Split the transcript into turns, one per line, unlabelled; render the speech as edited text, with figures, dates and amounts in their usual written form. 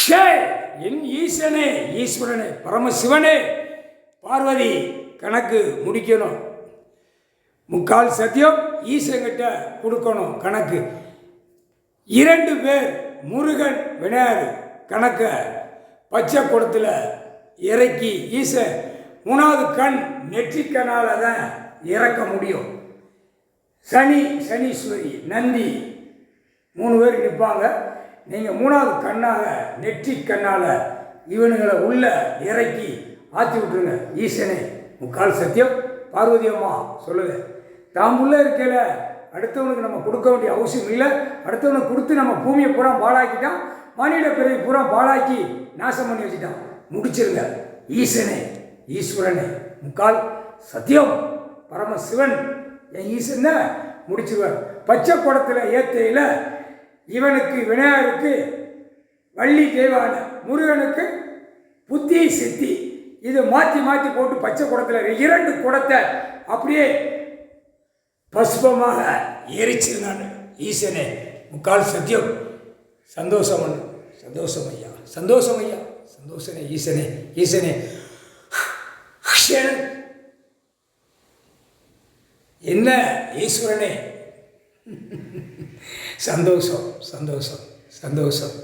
ஷே என் ஈசனே, ஈஸ்வரனே, பரமசிவனே, பார்வதி கணக்கு முடிக்கணும். முக்கால் சத்தியம் ஈசங்கிட்ட கொடுக்கணும் கணக்கு. 2 பேர் முருகன் விநாயகர் கணக்கை பச்சை குடத்தில் இறக்கி ஈச 3வது கண் நெற்றிக்கண்ணால் தான் இறக்க முடியும். சனீஸ்வரி, நந்தி 3 பேர் நிற்பாங்க. நீங்கள் 3வது கண்ணாக நெற்றி கண்ணால் இவனுங்களை உள்ள இறக்கி ஆற்றி விட்டுருங்க. ஈசனே முக்கால் சத்தியம். பார்வதி அம்மா சொல்லுங்க, தாம் உள்ள இருக்கையில் அடுத்தவனுக்கு நம்ம கொடுக்க வேண்டிய அவசியம் இல்லை. அடுத்தவனுக்கு கொடுத்து நம்ம பூமியை பூரா பாழாக்கிட்டான், மானிட பிறகு பூரா பாழாக்கி நாசம் பண்ணி வச்சுட்டான். முடிச்சிருங்க. ஈசனே, ஈஸ்வரனே, முக்கால் சத்தியம், பரமசிவன் என் ஈசன் முடிச்சுருவார். பச்சை குடத்தில் ஏத்தையில் இவனுக்கு விநாயகருக்கு வள்ளி தெய்வான, முருகனுக்கு புத்தி சித்தி, இது மாற்றி மாற்றி போட்டு பச்சை குடத்தில் 2 குடத்தை அப்படியே பசுபமாக எரிச்சிருந்தாங்க. ஈசனே முக்கால் சத்தியம். சந்தோஷம், சந்தோஷம் ஐயா, சந்தோஷம் ஐயா, சந்தோஷனே. ஈசனே, ஈசனே என்ன ஈஸ்வரனே, சந்தோஷம், சந்தோஷம், சந்தோஷம்.